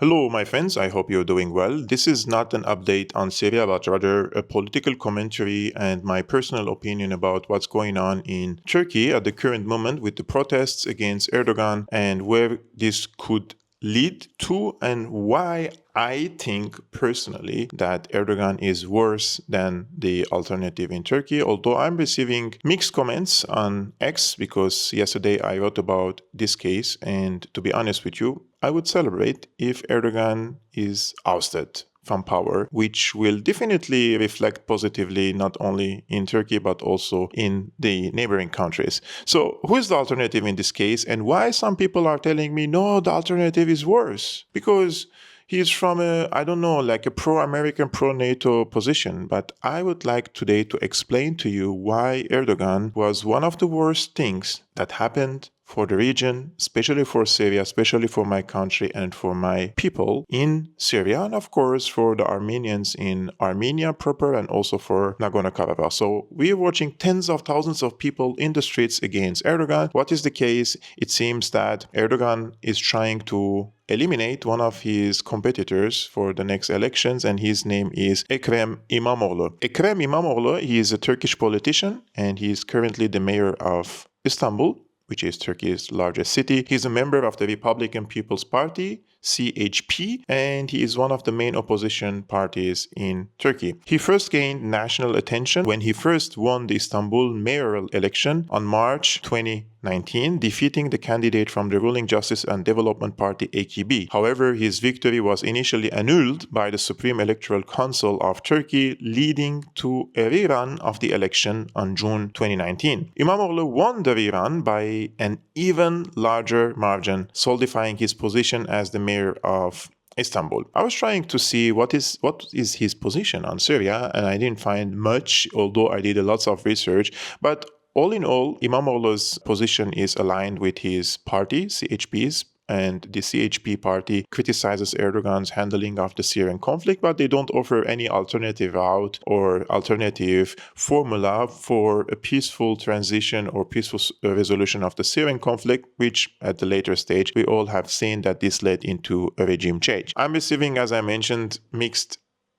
Hello, my friends. I hope you're doing well. This is not an update on Syria, but rather a political commentary and my personal opinion about what's going on in Turkey at the current moment with the protests against Erdogan and where this could lead to and why I think personally that Erdogan is worse than the alternative in Turkey, although I'm receiving mixed comments on X because yesterday I wrote about this case, and to be honest with you, I would celebrate if Erdogan is ousted from power, which will definitely reflect positively not only in Turkey but also in the neighboring countries. So, who is the alternative in this case, and why some people are telling me no, the alternative is worse? Because he's from I don't know, like a pro-American, pro-NATO position. But I would like today to explain to you why Erdogan was one of the worst things that happened for the region, especially for Syria, especially for my country and for my people in Syria, and of course for the Armenians in Armenia proper and also for Nagorno-Karabakh. So we're watching tens of thousands of people in the streets against Erdogan. What is the case? It seems that Erdogan is trying to eliminate one of his competitors for the next elections, and his name is Ekrem Imamoglu. Ekrem Imamoglu, he is a Turkish politician and he is currently the mayor of Istanbul, which is Turkey's largest city. He's a member of the Republican People's Party, CHP, and he is one of the main opposition parties in Turkey. He first gained national attention when he first won the Istanbul mayoral election on March 2019, defeating the candidate from the ruling Justice and Development Party AKP. However, his victory was initially annulled by the Supreme Electoral Council of Turkey, leading to a rerun of the election on June 2019. Imamoglu won the rerun by an even larger margin, solidifying his position as the mayor of Istanbul. I was trying to see what is his position on Syria, and I didn't find much, although I did lots of research. But all in all, Imamoglu's position is aligned with his party, CHP's, and the CHP party criticizes Erdogan's handling of the Syrian conflict, but they don't offer any alternative route or alternative formula for a peaceful transition or peaceful resolution of the Syrian conflict, which at the later stage, we all have seen that this led into a regime change. I'm receiving, as I mentioned, mixed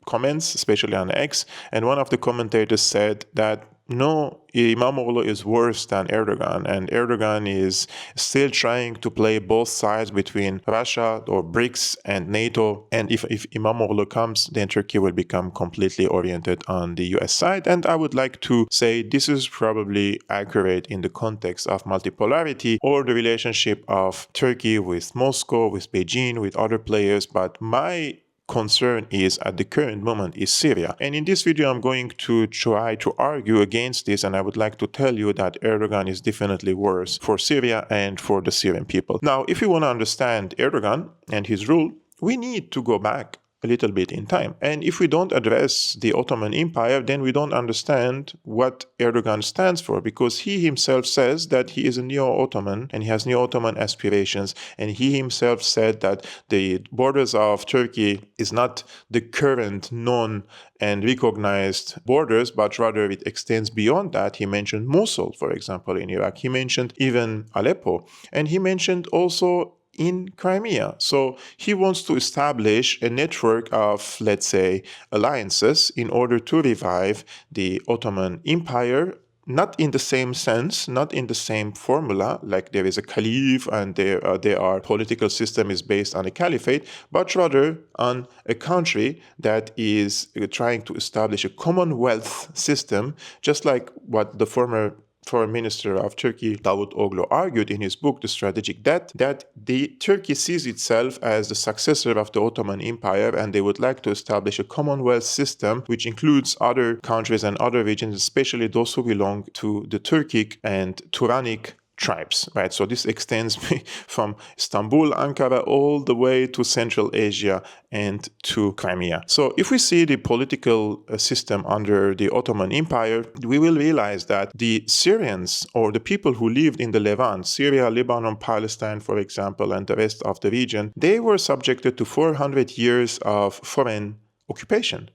comments, especially on X, and one of the commentators said that no, Imamoglu is worse than Erdogan, and Erdogan is still trying to play both sides between Russia or BRICS and NATO. And if Imamoglu comes, then Turkey will become completely oriented on the US side. And I would like to say this is probably accurate in the context of multipolarity or the relationship of Turkey with Moscow, with Beijing, with other players. But my concern is at the current moment is Syria. And in this video, I'm going to try to argue against this, and I would like to tell you that Erdogan is definitely worse for Syria and for the Syrian people. Now, if you want to understand Erdogan and his rule, we need to go back a little bit in time. And if we don't address the Ottoman Empire, then we don't understand what Erdogan stands for, because he himself says that he is a neo-Ottoman and he has neo-Ottoman aspirations. And he himself said that the borders of Turkey is not the current known and recognized borders, but rather it extends beyond that. He mentioned Mosul, for example, in Iraq. He mentioned even Aleppo. And he mentioned also in Crimea. So he wants to establish a network of, let's say, alliances in order to revive the Ottoman Empire, not in the same sense, not in the same formula, like there is a caliph and their political system is based on a caliphate, but rather on a country that is trying to establish a commonwealth system, just like what the former Foreign Minister of Turkey, Davutoglu, argued in his book, The Strategic Debt, that Turkey sees itself as the successor of the Ottoman Empire, and they would like to establish a Commonwealth system which includes other countries and other regions, especially those who belong to the Turkic and Turanic tribes, right? So this extends from Istanbul, Ankara, all the way to Central Asia and to Crimea. So if we see the political system under the Ottoman Empire, we will realize that the Syrians, or the people who lived in the Levant, Syria, Lebanon, Palestine, for example, and the rest of the region, they were subjected to 400 years of foreign occupation.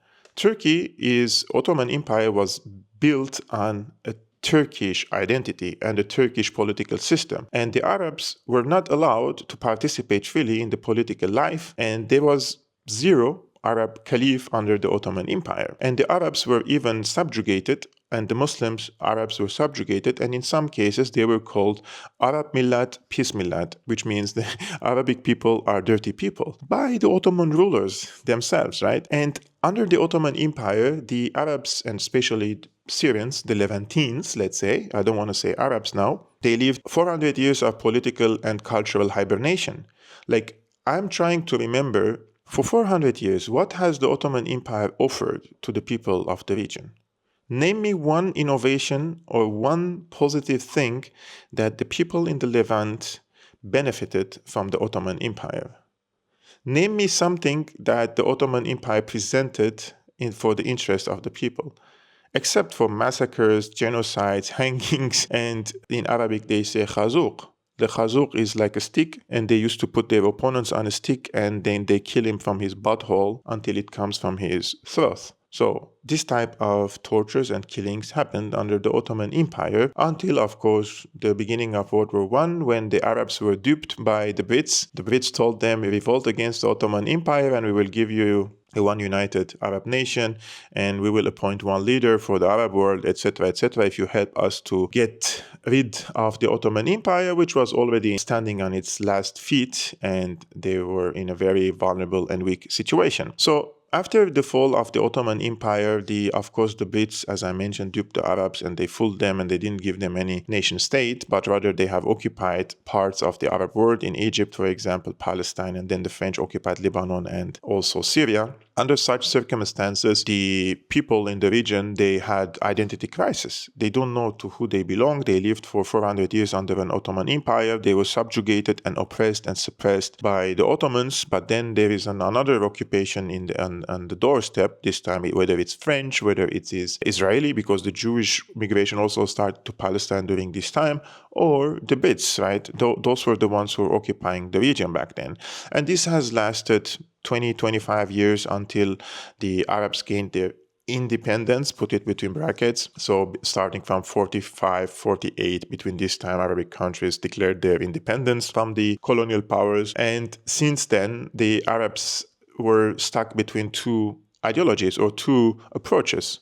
Ottoman Empire was built on a Turkish identity and the Turkish political system. And the Arabs were not allowed to participate freely in the political life, and there was zero Arab caliph under the Ottoman Empire. And the Arabs were even subjugated, and the Arabs were subjugated, and in some cases they were called Arab Millat, Peace Millat, which means the Arabic people are dirty people, by the Ottoman rulers themselves, right? And under the Ottoman Empire, the Arabs, and especially Syrians, the Levantines, let's say, I don't want to say Arabs now, they lived 400 years of political and cultural hibernation. Like, I'm trying to remember, for 400 years, what has the Ottoman Empire offered to the people of the region? Name me one innovation or one positive thing that the people in the Levant benefited from the Ottoman Empire. Name me something that the Ottoman Empire presented for the interest of the people, except for massacres, genocides, hangings, and in Arabic they say khazouq. The khazouq is like a stick, and they used to put their opponents on a stick, and then they kill him from his butthole until it comes from his throat. So this type of tortures and killings happened under the Ottoman Empire until, of course, the beginning of World War I, when the Arabs were duped by the Brits. The Brits told them, revolt against the Ottoman Empire and we will give you a one united Arab nation, and we will appoint one leader for the Arab world, etc., etc., if you help us to get rid of the Ottoman Empire, which was already standing on its last feet, and they were in a very vulnerable and weak situation. So after the fall of the Ottoman Empire, of course, the Brits, as I mentioned, duped the Arabs, and they fooled them, and they didn't give them any nation state, but rather they have occupied parts of the Arab world, in Egypt, for example, Palestine, and then the French occupied Lebanon and also Syria. Under such circumstances, the people in the region, they had identity crisis. They don't know to who they belong. They lived for 400 years under an Ottoman Empire. They were subjugated and oppressed and suppressed by the Ottomans. But then there is another occupation on the doorstep, this time, whether it's French, whether it is Israeli, because the Jewish migration also started to Palestine during this time, or the Brits, right? Those were the ones who were occupying the region back then. And this has lasted 20-25 years until the Arabs gained their independence, put it between brackets. So starting from 45, 48, between this time, Arabic countries declared their independence from the colonial powers. And since then, the Arabs were stuck between two ideologies or two approaches.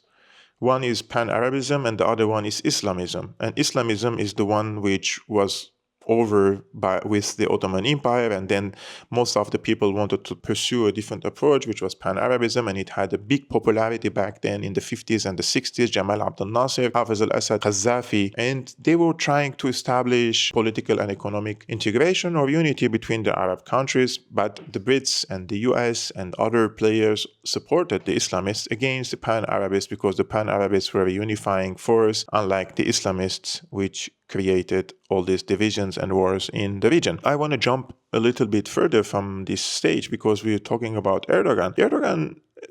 One is pan-arabism and the other one is Islamism. And Islamism is the one which was over with the Ottoman Empire, and then most of the people wanted to pursue a different approach, which was pan-Arabism, and it had a big popularity back then in the 50s and the 60s. Jamal Abdel Nasser, Hafez al-Assad, Gaddafi, and they were trying to establish political and economic integration or unity between the Arab countries, but the Brits and the US and other players supported the Islamists against the pan-Arabists because the pan-Arabists were a unifying force, unlike the Islamists, which created all these divisions and wars in the region. I want to jump a little bit further from this stage because we're talking about Erdogan.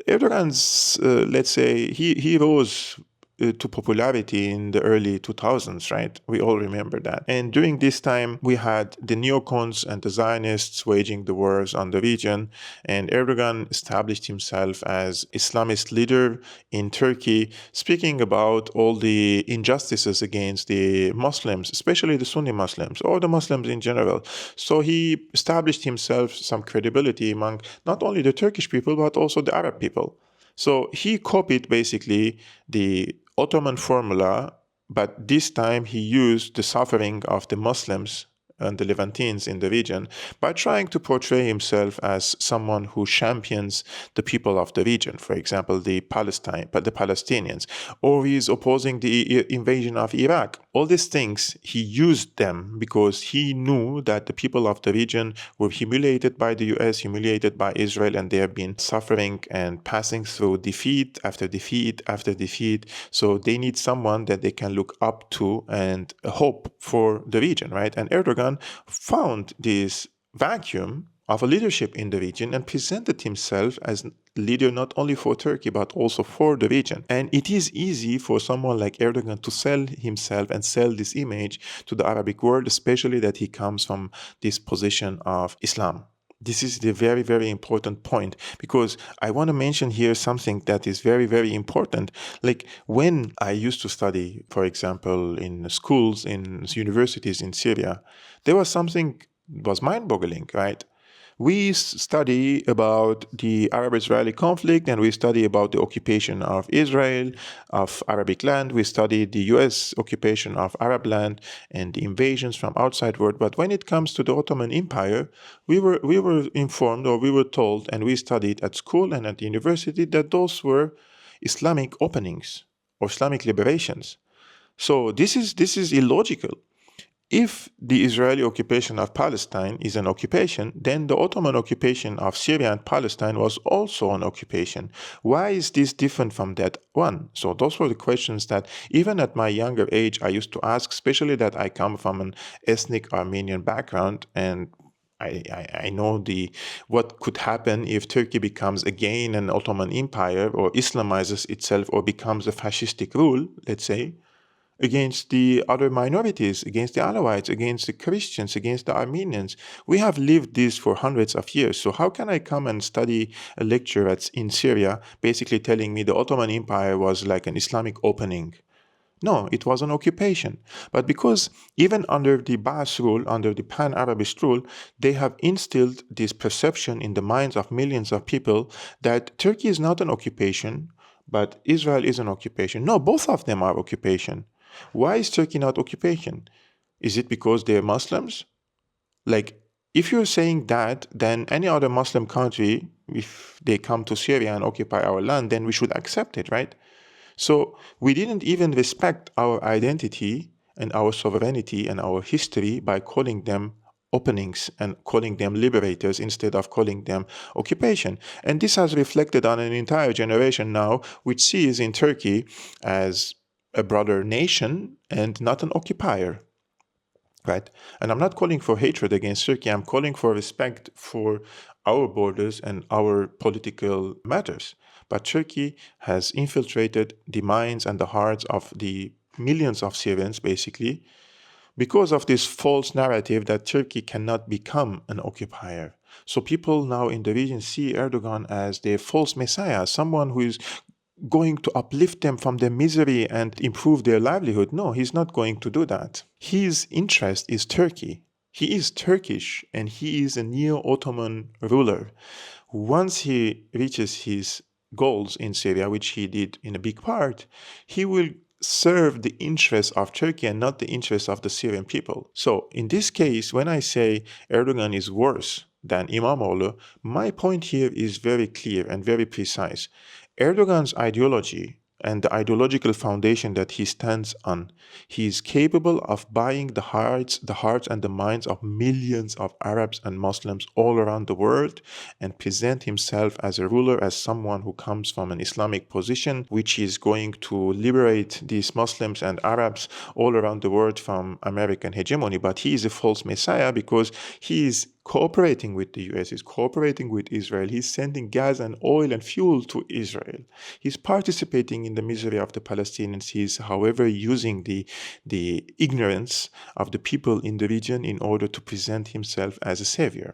Erdogan's, let's say, he rose to popularity in the early 2000s, right? We all remember that. And during this time, we had the neocons and the Zionists waging the wars on the region, and Erdogan established himself as Islamist leader in Turkey, speaking about all the injustices against the Muslims, especially the Sunni Muslims, or the Muslims in general. So he established himself some credibility among not only the Turkish people, but also the Arab people. So he copied basically the Ottoman formula, but this time he used the suffering of the Muslims and the Levantines in the region by trying to portray himself as someone who champions the people of the region, for example, the Palestinians, or he is opposing the invasion of Iraq. All these things, he used them because he knew that the people of the region were humiliated by the US, humiliated by Israel, and they have been suffering and passing through defeat after defeat after defeat. So they need someone that they can look up to and hope for the region, right? And Erdogan found this vacuum of a leadership in the region and presented himself as leader not only for Turkey but also for the region. And it is easy for someone like Erdogan to sell himself and sell this image to the Arabic world, especially that he comes from this position of Islam. This is the very, very important point, because I want to mention here something that is very, very important. Like when I used to study, for example, in schools, in universities in Syria, there was something was mind-boggling, right? We study about the Arab-Israeli conflict, and we study about the occupation of Israel, of Arabic land. We study the US occupation of Arab land and the invasions from outside world. But when it comes to the Ottoman Empire, we were informed, or we were told, and we studied at school and at the university, that those were Islamic openings or Islamic liberations. So this is illogical. If the Israeli occupation of Palestine is an occupation, then the Ottoman occupation of Syria and Palestine was also an occupation. Why is this different from that one? So those were the questions that even at my younger age I used to ask, especially that I come from an ethnic Armenian background, and I know what could happen if Turkey becomes again an Ottoman Empire, or Islamizes itself, or becomes a fascistic rule, let's say, against the other minorities, against the Alawites, against the Christians, against the Armenians. We have lived this for hundreds of years. So how can I come and study a lecture in Syria, basically telling me the Ottoman Empire was like an Islamic opening? No, it was an occupation. But because even under the Baas rule, under the pan-Arabist rule, they have instilled this perception in the minds of millions of people that Turkey is not an occupation, but Israel is an occupation. No, both of them are occupation. Why is Turkey not occupation? Is it because they're Muslims? Like, if you're saying that, then any other Muslim country, if they come to Syria and occupy our land, then we should accept it, right? So we didn't even respect our identity and our sovereignty and our history by calling them openings and calling them liberators instead of calling them occupation. And this has reflected on an entire generation now, which sees in Turkey as a brother nation and not an occupier. Right? And I'm not calling for hatred against Turkey. I'm calling for respect for our borders and our political matters. But Turkey has infiltrated the minds and the hearts of the millions of Syrians, basically, because of this false narrative that Turkey cannot become an occupier. So people now in the region see Erdogan as their false messiah, someone who is going to uplift them from their misery and improve their livelihood. No, he's not going to do that. His interest is Turkey. He is Turkish, and he is a neo-Ottoman ruler. Once he reaches his goals in Syria, which he did in a big part, he will serve the interests of Turkey and not the interests of the Syrian people. So in this case, when I say Erdogan is worse than Imamoglu, my point here is very clear and very precise. Erdogan's ideology and the ideological foundation that he stands on, he is capable of buying the hearts and the minds of millions of Arabs and Muslims all around the world, and present himself as a ruler, as someone who comes from an Islamic position, which is going to liberate these Muslims and Arabs all around the world from American hegemony. But he is a false messiah because he is cooperating with the US, he's cooperating with Israel, he's sending gas and oil and fuel to Israel. He's participating in the misery of the Palestinians. He's, however, using the ignorance of the people in the region in order to present himself as a savior.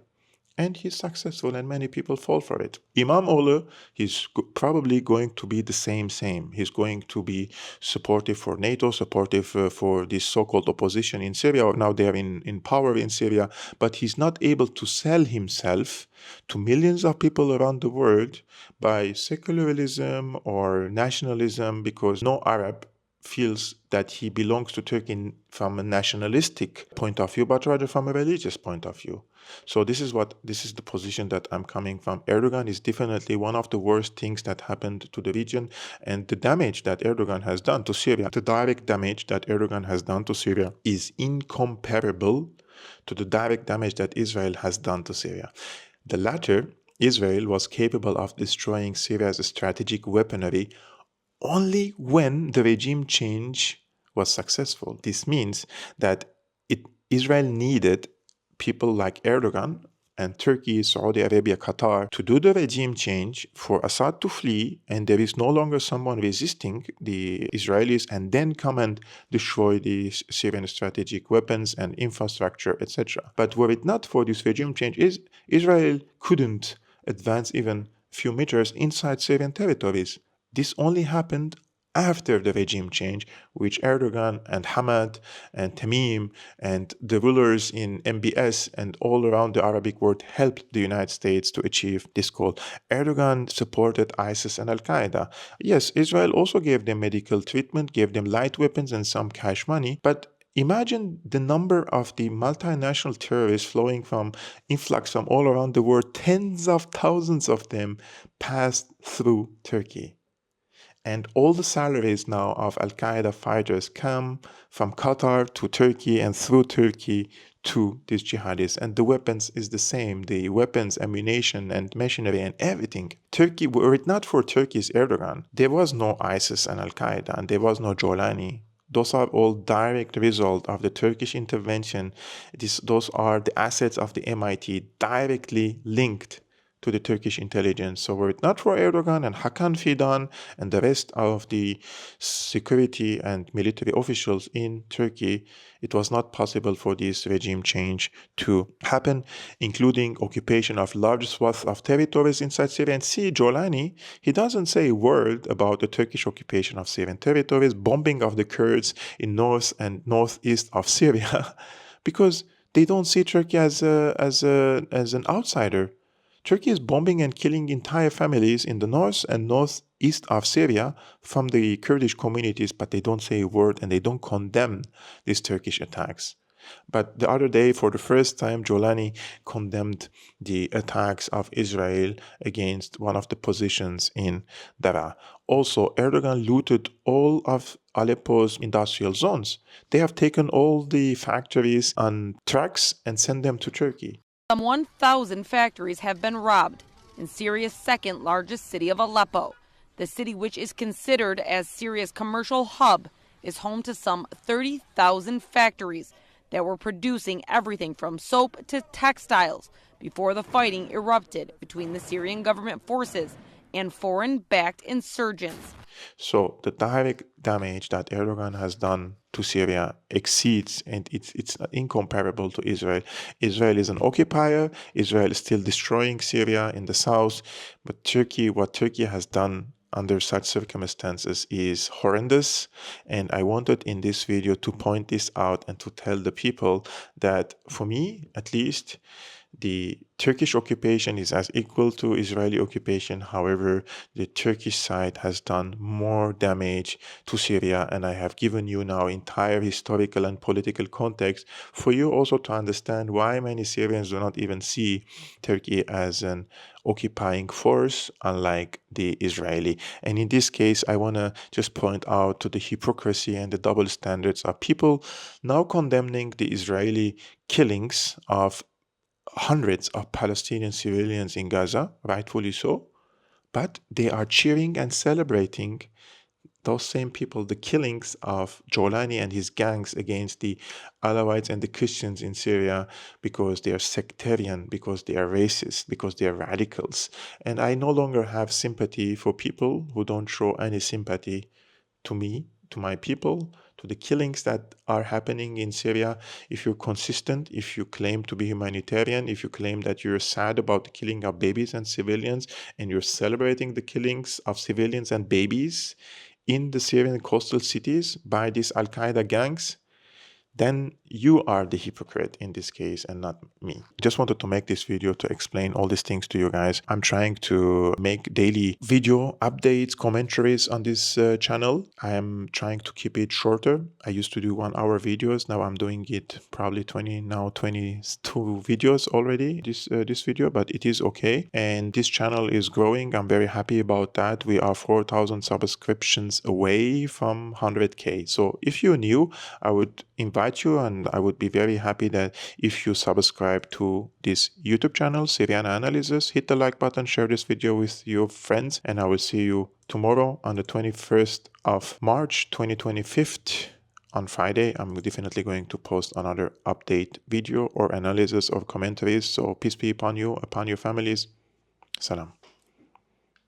And he's successful, and many people fall for it. Imamoglu, he's probably going to be the same. He's going to be supportive for NATO, supportive for this so-called opposition in Syria, or now they're in power in Syria, but he's not able to sell himself to millions of people around the world by secularism or nationalism, because no Arab feels that he belongs to Turkey from a nationalistic point of view, but rather from a religious point of view. So this is the position that I'm coming from. Erdogan is definitely one of the worst things that happened to the region, and the damage that Erdogan has done to Syria, the direct damage that Erdogan has done to Syria, is incomparable to the direct damage that Israel has done to Syria. The latter, Israel, was capable of destroying Syria's strategic weaponry only when the regime change was successful. This means that Israel needed people like Erdogan and Turkey, Saudi Arabia, Qatar to do the regime change, for Assad to flee, and there is no longer someone resisting the Israelis, and then come and destroy the Syrian strategic weapons and infrastructure, etc. But were it not for this regime change, Israel couldn't advance even a few meters inside Syrian territories. This only happened after the regime change, which Erdogan and Hamad and Tamim and the rulers in MBS and all around the Arabic world helped the United States to achieve this goal. Erdogan supported ISIS and Al-Qaeda. Yes, Israel also gave them medical treatment, gave them light weapons and some cash money, but imagine the number of the multinational terrorists flowing from influx from all around the world. Tens of thousands of them passed through Turkey. And all the salaries now of Al-Qaeda fighters come from Qatar to Turkey and through Turkey to these jihadists. And the weapons is the same. The weapons, ammunition, and machinery and everything. Turkey, were it not for Turkey's Erdogan, there was no ISIS and Al-Qaeda, and there was no Jolani. Those are all direct result of the Turkish intervention. Those are the assets of the MIT directly linked to the Turkish intelligence. So were it not for Erdogan and Hakan Fidan and the rest of the security and military officials in Turkey, it was not possible for this regime change to happen, including occupation of large swaths of territories inside Syria. And see, Jolani, he doesn't say a word about the Turkish occupation of Syrian territories, bombing of the Kurds in north and northeast of Syria, because they don't see Turkey as an outsider. Turkey is bombing and killing entire families in the north and northeast of Syria from the Kurdish communities, but they don't say a word and they don't condemn these Turkish attacks. But the other day, for the first time, Jolani condemned the attacks of Israel against one of the positions in Daraa. Also, Erdogan looted all of Aleppo's industrial zones. They have taken all the factories on trucks and sent them to Turkey. Some 1,000 factories have been robbed in Syria's second largest city of Aleppo. The city, which is considered as Syria's commercial hub, is home to some 30,000 factories that were producing everything from soap to textiles before the fighting erupted between the Syrian government forces and foreign-backed insurgents. So the direct damage that Erdogan has done to Syria exceeds, and it's incomparable to Israel. Israel is an occupier. Israel is still destroying Syria in the south. But Turkey, what Turkey has done under such circumstances is horrendous. And I wanted in this video to point this out and to tell the people that, for me at least, the Turkish occupation is as equal to Israeli occupation. However, the Turkish side has done more damage to Syria, and I have given you now entire historical and political context for you also to understand why many Syrians do not even see Turkey as an occupying force, unlike the Israeli. And in this case, I want to just point out to the hypocrisy and the double standards of people now condemning the Israeli killings of hundreds of Palestinian civilians in Gaza, rightfully so, but they are cheering and celebrating, those same people, the killings of Jolani and his gangs against the Alawites and the Christians in Syria, because they are sectarian, because they are racist, because they are radicals. And I no longer have sympathy for people who don't show any sympathy to me, to my people, to the killings that are happening in Syria. If you're consistent, if you claim to be humanitarian, if you claim that you're sad about the killing of babies and civilians, and you're celebrating the killings of civilians and babies in the Syrian coastal cities by these Al-Qaeda gangs, then you are the hypocrite in this case and not me. Just wanted to make this video to explain all these things to you guys. I'm trying to make daily video updates, commentaries on this channel. I am trying to keep it shorter. I used to do 1 hour videos. Now I'm doing it probably 22 videos already, this video, but it is okay. And this channel is growing. I'm very happy about that. We are 4,000 subscriptions away from 100K. So if you're new, I would invite you, and I would be very happy that if you subscribe to this YouTube channel, Syriana Analysis, hit the like button, share this video with your friends, and I will see you tomorrow on the 21st of March 2025 on Friday, I'm definitely going to post another update video or analysis or commentaries. So peace be upon you, upon your families. Salam.